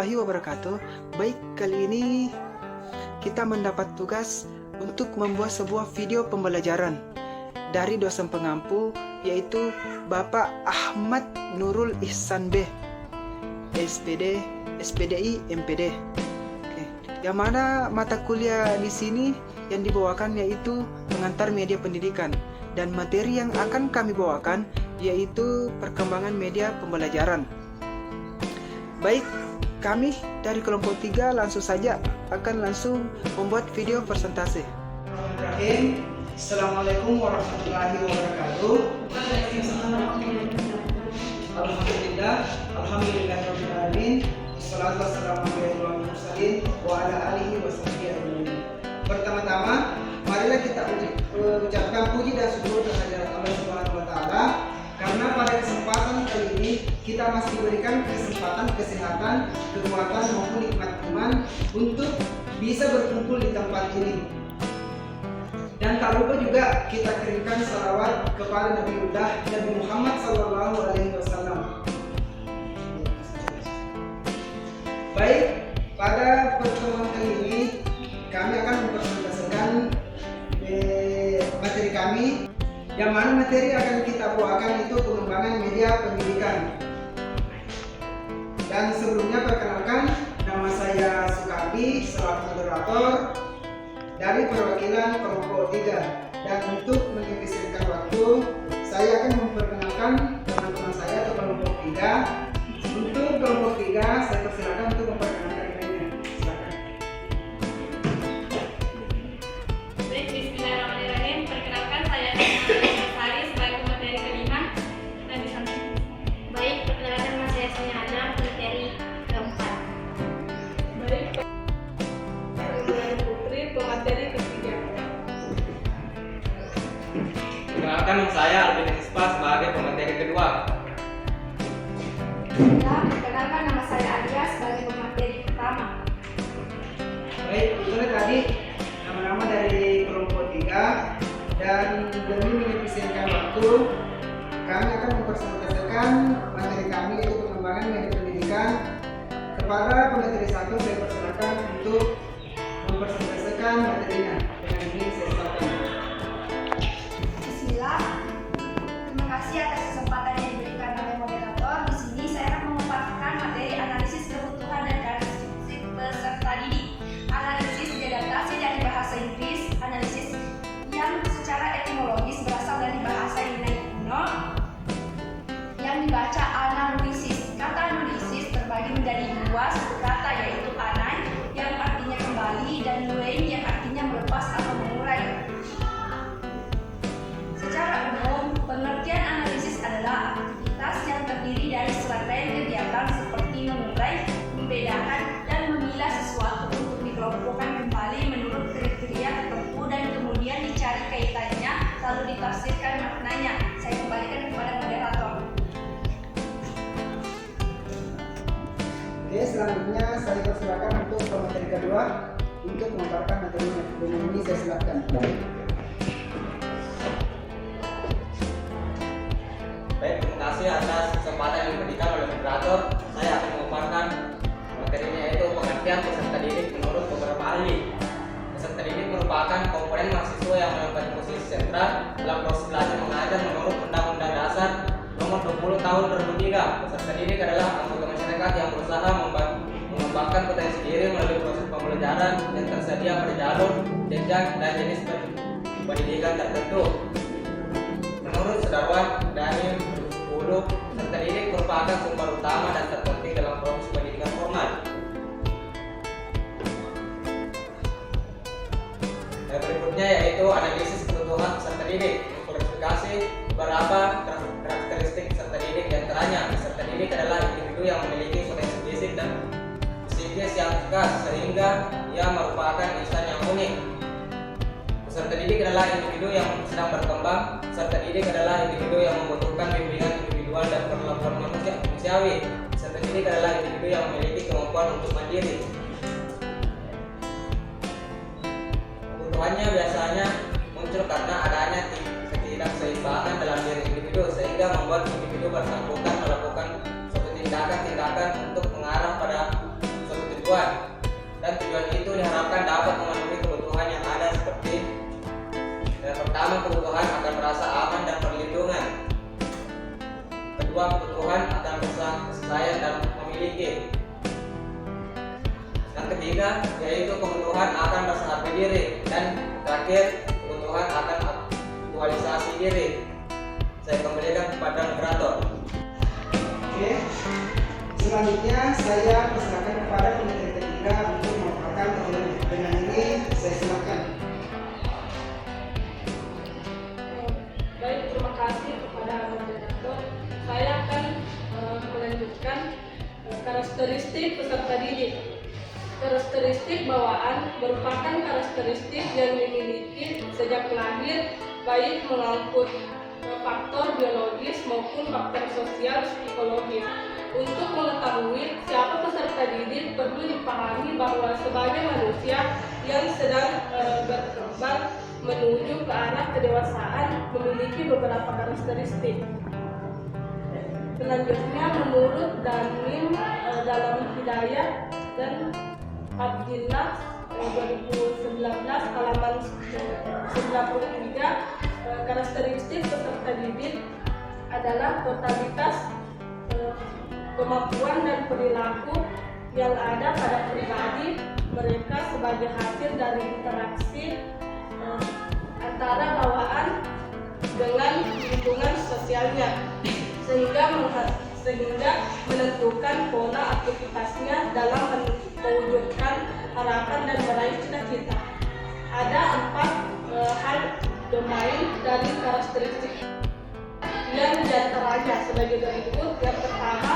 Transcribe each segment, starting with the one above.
warahmatullahi wabarakatuh. Baik, kali ini kita mendapat tugas untuk membuat sebuah video pembelajaran dari dosen pengampu, yaitu Bapak Ahmad Nurul Ihsan B, SPD, SPDI, MPD. Oke. Yang mana mata kuliah di sini yang dibawakan yaitu pengantar media pendidikan, dan materi yang akan kami bawakan yaitu perkembangan media pembelajaran. Baik, kami dari kelompok 3 langsung saja akan langsung membuat video presentasi. Bismillahirrahmanirrahim. Assalamualaikum warahmatullahi wabarakatuh. Alhamdulillah, alhamdulillahirabbil alamin. Wassalatu wassalamu ala mursalin wa ala alihi wasahbihi ajmain. Pertama-tama, marilah kita ucapkan puji dan syukur kehadirat Allah Subhanahu wa taala, karena pada kesempatan kali ini kita masih diberikan kesempatan, kesehatan, kekuatan maupun nikmat iman untuk bisa berkumpul di tempat ini. Dan tak lupa juga kita kirimkan salawat kepada Nabi Muhammad SAW. Baik, pada pertemuan kali ini kami akan mempresentasikan materi kami, yang mana materi akan kita bawakan itu pengembangan media pendidikan. Dan sebelumnya perkenalkan, nama saya Sukardi selaku moderator dari perwakilan kelompok 3. Dan untuk mengefisienkan waktu, saya akan memperkenalkan teman-teman saya atau kelompok 3. Untuk kelompok 3, saya persilakan untuk memperkenalkan dirinya. Silakan. Baik, bismillahirrahmanirrahim. Perkenalkan, saya Nana Sari sebagai materi kelima dan di sana. Baik, perkenalkan nama saya Sonia Ana, materi keempat. Baik, perkenalkan Putri, pemateri ketiga. Perkenalkan, saya Alvin Ispa sebagai pemateri kedua. Perkenalkan, nama saya Adia sebagai pemateri pertama. Baik, itu tadi nama-nama dari kelompok 3, dan demi mengefisienkan waktu, kami akan mempresentasikan materi kami yaitu pengembangan media pendidikan. Kepada pemateri 1, saya persilakan untuk mempresentasikan materinya. Dengan ini saya silakan. Bismillah. Terima kasih atas kesempatan yang diberikan oleh moderator. Di sini saya akan memaparkan materi analisis kebutuhan dan karakteristik peserta didik. Analisis diadaptasi dari bahasa Inggris. Analisis yang secara etimologis berasal dari bahasa Yunani kuno yang dibaca analisis. Kata analisis terbagi menjadi dua suku kata, yaitu anai yang artinya kembali dan nuein yang artinya melepas atau mengurai. Secara umum, pengertian analisis adalah aktivitas yang terdiri dari serangkaian kegiatan seperti mengurai, membedakan, dan memilah sesuatu untuk dikelompokkan kembali menurut kriteria tertentu dan kemudian dicari kaitannya lalu ditafsirkan maknanya. Saya kembalikan kepada moderator. Oke, selanjutnya saya persilakan untuk pemateri kedua untuk memaparkan materinya. Dengan ini saya silakan. Baik, terima kasih atas kesempatan yang diberikan oleh moderator. Saya akan memaparkan materinya, yaitu pengertian peserta didik menurut beberapa ahli. Peserta didik merupakan komponen mahasiswa yang menempati posisi sentral dalam proses belajar mengajar menurut Undang-Undang Dasar Nomor 20 Tahun 2003. Peserta didik adalah anggota masyarakat yang berusaha mengembangkan potensi diri melalui proses pembelajaran yang tersedia pada jalur, jenjang, dan jenis pendidikan tertentu. Menurut Sadarwan Daniel Bulu, peserta didik merupakan sumber utama dan terpenting dalam proses pendidikan formal. Yang berikutnya yaitu analisis kebutuhan peserta didik, mengklasifikasi beberapa karakteristik peserta didik. Di antaranya, peserta didik adalah individu yang memiliki potensi fisik dan psikis yang khas sehingga ia merupakan insan yang unik. Peserta didik adalah individu yang sedang berkembang. Peserta didik adalah individu yang membutuhkan bimbingan individual dan perlakuan manusiawi. Peserta didik adalah individu yang memiliki kemampuan untuk mandiri. Kebutuhannya biasanya muncul karena adanya ketidakseimbangan dalam diri individu, sehingga membuat individu bersangkutan melakukan suatu tindakan untuk mengarah pada tujuan. Dan tujuan itu diharapkan dapat memenuhi kebutuhan yang ada seperti yang pertama, kebutuhan akan merasa aman dan perlindungan. Kedua, kebutuhan akan kasih sayang dan memiliki. Yang ketiga, yaitu kebutuhan akan rasa harga diri. Dan terakhir, kebutuhan akan aktualisasi diri. Saya kembalikan kepada moderator. Oke. Selanjutnya saya persilakan kepada pemateri ketiga untuk memaparkan materi. Dengan ini saya silakan. Baik, terima kasih kepada moderator. Saya akan melanjutkan karakteristik peserta didik. Karakteristik bawaan merupakan karakteristik yang dimiliki sejak lahir, baik mengangkut faktor biologis maupun faktor sosial psikologis. Untuk mengetahui siapa peserta didik, perlu dipahami bahwa sebagai manusia yang sedang berkembang menuju ke arah kedewasaan memiliki beberapa karakteristik. Selanjutnya, menurut Danim dalam Hidayah dan Abdillah 2019 halaman 93, karakteristik peserta didik adalah totalitas kemampuan dan perilaku yang ada pada pribadi mereka sebagai hasil dari interaksi antara bawaan dengan lingkungan sosialnya, sehingga menentukan pola aktivitasnya dalam mewujudkan harapan dan meraih cita-cita. Ada 4 hal domain dari karakteristik yang diantaranya sebagai berikut. Yang pertama,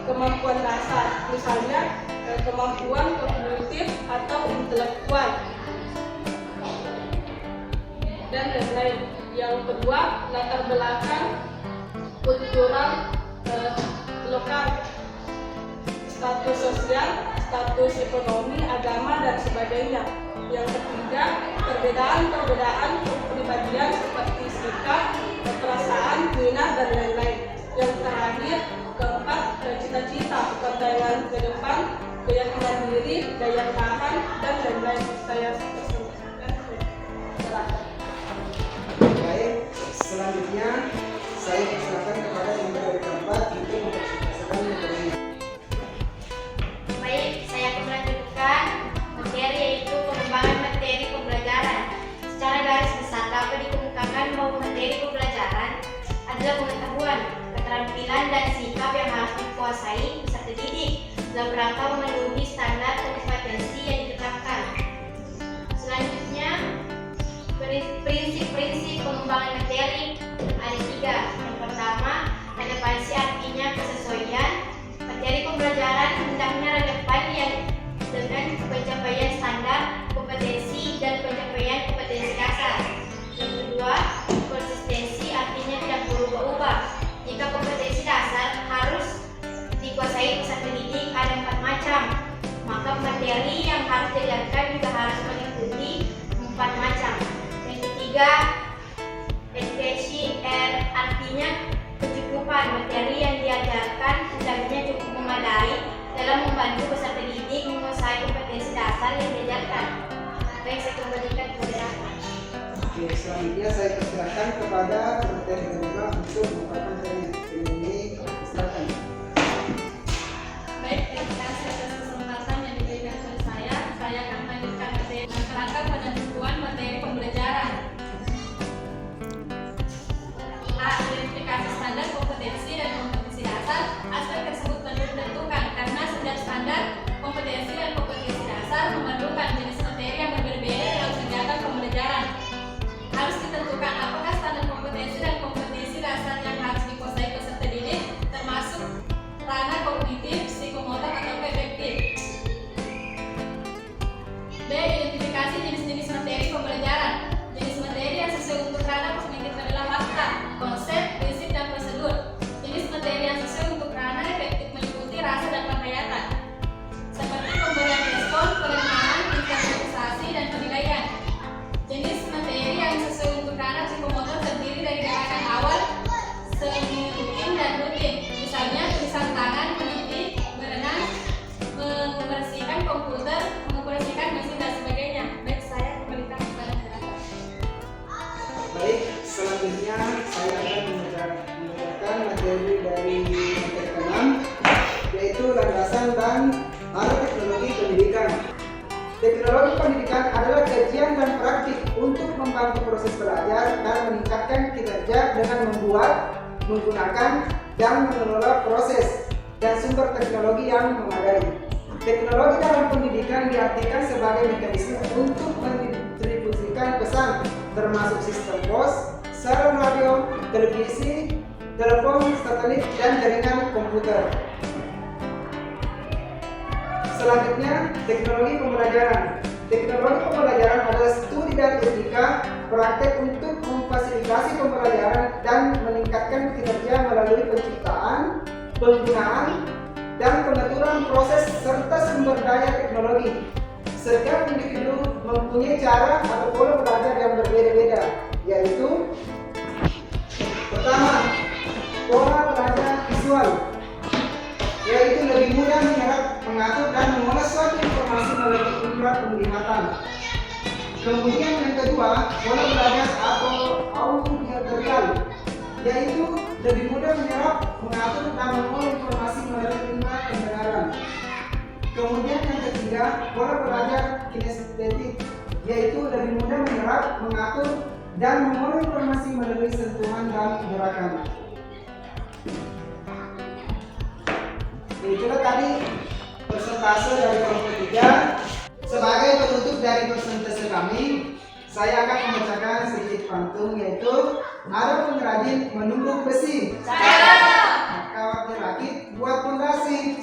kemampuan dasar, misalnya kemampuan kognitif atau intelektual dan lain-lain. Yang kedua, latar belakang kultural lokal, status sosial, status ekonomi, agama, dan sebagainya. Yang ketiga, perbedaan kepribadian seperti sikap, perasaan, minat, dan lain-lain. Yang terakhir, keempat, cita-cita, pandangan ke depan, keyakinan diri, daya tahan, dan lain-lain. Saya Baik, selanjutnya saya persilakan kepada yang dari keempat untuk mempresentasikan materinya. Baik, saya akan melanjutkan materi yaitu pengembangan materi pembelajaran. Secara garis besar dapat dikemukakan bahwa materi pembelajaran adalah pengetahuan, keterampilan, dan sikap yang harus dikuasai peserta didik dalam rangka memenuhi standar kompetensi yang ditetapkan. Selanjutnya, prinsip-prinsip pengembangan materi ada 3. Yang pertama, relevansi, artinya kesesuaian. Materi pembelajaran hendaknya relevan dengan pencapaian standar kompetensi dan pencapaian kompetensi dasar. Yang kedua, konsistensi, artinya tidak berubah-ubah. Jika kompetensi dasar harus dikuasai peserta didik ada 4 macam, maka materi yang harus diajarkan juga harus mengikuti 4 macam. Yang ketiga, SPCR, artinya kecukupan. Materi yang diajarkan hendaknya cukup memadai dalam membantu peserta didik menguasai kompetensi dasar yang diajarkan. Baik, saya kembalikan kepada Rafa. Oke, selanjutnya saya persilakan kepada pemateri kedua untuk memaparkan materinya. Ini silakan. Baik, terima kasih atas kesempatan yang diberikan kepada saya. Saya akan melanjutkan materi kerangka penentuan materi pembelajaran. A. Identifikasi standar kompetensi dan kompetensi dasar. Aspek tersebut perlu ditentukan karena setiap standar kompetensi dan kompetensi dasar memerlukan jenis materi yang berbeda-beda dalam kegiatan pembelajaran. Harus ditentukan apakah standar kompetensi dan kompetensi dasar yang harus dikuasai membantu proses belajar dan meningkatkan kinerja dengan membuat, menggunakan, dan mengelola proses dan sumber teknologi yang memadai. Teknologi dalam pendidikan diartikan sebagai mekanisme untuk mendistribusikan pesan, termasuk sistem pos, siaran radio, televisi, telepon, satelit, dan jaringan komputer. Selanjutnya, teknologi pembelajaran. Teknologi pembelajaran adalah studi dan etika praktek untuk memfasilitasi pembelajaran dan meningkatkan kinerja melalui penciptaan, penggunaan, dan pengaturan proses serta sumber daya teknologi. Setiap individu mempunyai cara atau pola belajar yang berbeda-beda, yaitu pertama, pola belajar visual, yaitu lebih mudah menyerap, mengatur, dan mengolah suatu informasi melalui indera penglihatan. Kemudian yang kedua, pola belajar atau auditorial, yaitu lebih mudah menyerap, mengatur, dan mengolah informasi melalui indera pendengaran. Kemudian yang ketiga, pola belajar kinestetik, yaitu lebih mudah menyerap, mengatur, dan mengolah informasi melalui sentuhan dan gerakan. Itulah tadi persentase dari kelompok 3. Sebagai penutup dari persentase kami, saya akan membacakan sedikit pantun, yaitu ada pengrajin menumbuk besi. Kawat dirakit buat pondasi.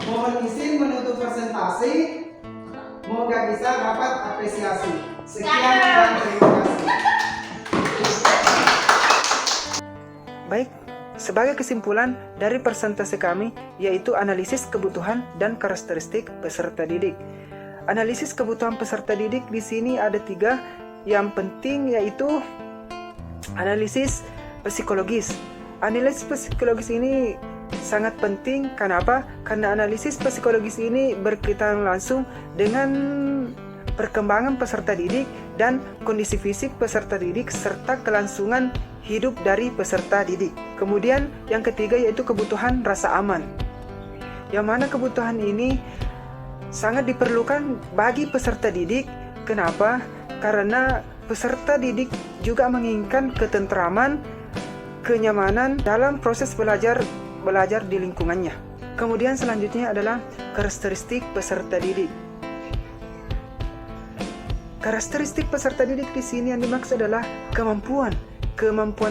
Mohon izin menutup presentasi. Semoga bisa dapat apresiasi. Sekian dan terima kasih. Baik, sebagai kesimpulan dari persentase kami, yaitu analisis kebutuhan dan karakteristik peserta didik. Analisis kebutuhan peserta didik di sini ada 3 yang penting, yaitu analisis psikologis. Analisis psikologis ini sangat penting. Kenapa? Karena analisis psikologis ini berkaitan langsung dengan perkembangan peserta didik dan kondisi fisik peserta didik serta kelangsungan hidup dari peserta didik. Kemudian yang ketiga yaitu kebutuhan rasa aman, yang mana kebutuhan ini sangat diperlukan bagi peserta didik. Kenapa? Karena peserta didik juga menginginkan ketentraman, kenyamanan dalam proses belajar di lingkungannya. Kemudian selanjutnya adalah karakteristik peserta didik. Karakteristik peserta didik di sini yang dimaksud adalah kemampuan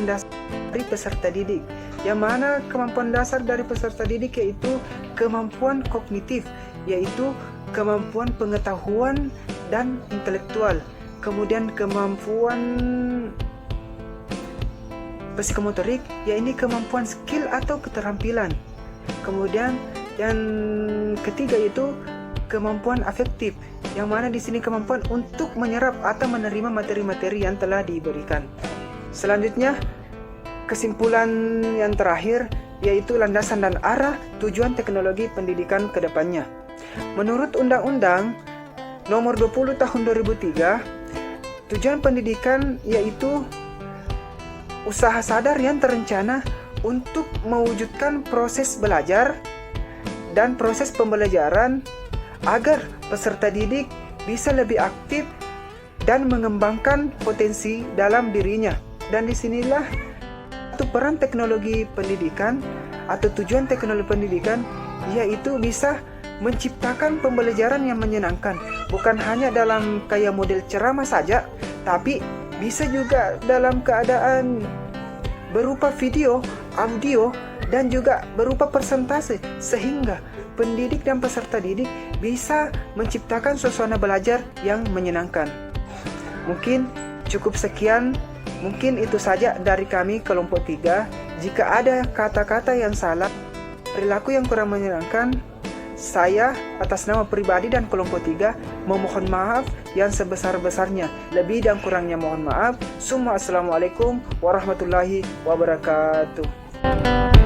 dasar dari peserta didik, yang mana kemampuan dasar dari peserta didik yaitu kemampuan kognitif, yaitu kemampuan pengetahuan dan intelektual. Kemudian kemampuan psikomotorik, yaitu kemampuan skill atau keterampilan. Kemudian yang ketiga yaitu kemampuan afektif, yang mana di sini kemampuan untuk menyerap atau menerima materi-materi yang telah diberikan. Selanjutnya, kesimpulan yang terakhir yaitu landasan dan arah tujuan teknologi pendidikan ke depannya. Menurut Undang-Undang Nomor 20 Tahun 2003, tujuan pendidikan yaitu usaha sadar yang terencana untuk mewujudkan proses belajar dan proses pembelajaran agar peserta didik bisa lebih aktif dan mengembangkan potensi dalam dirinya. Dan disinilah peran teknologi pendidikan atau tujuan teknologi pendidikan, yaitu bisa menciptakan pembelajaran yang menyenangkan, bukan hanya dalam kayak model ceramah saja, tapi bisa juga dalam keadaan berupa video, audio, dan juga berupa presentase, sehingga pendidik dan peserta didik bisa menciptakan suasana belajar yang menyenangkan. Mungkin cukup sekian. Mungkin itu saja dari kami kelompok 3. Jika ada kata-kata yang salah, perilaku yang kurang menyenangkan, saya atas nama pribadi dan kelompok 3 memohon maaf yang sebesar-besarnya. Lebih dan kurangnya mohon maaf. Assalamualaikum warahmatullahi wabarakatuh.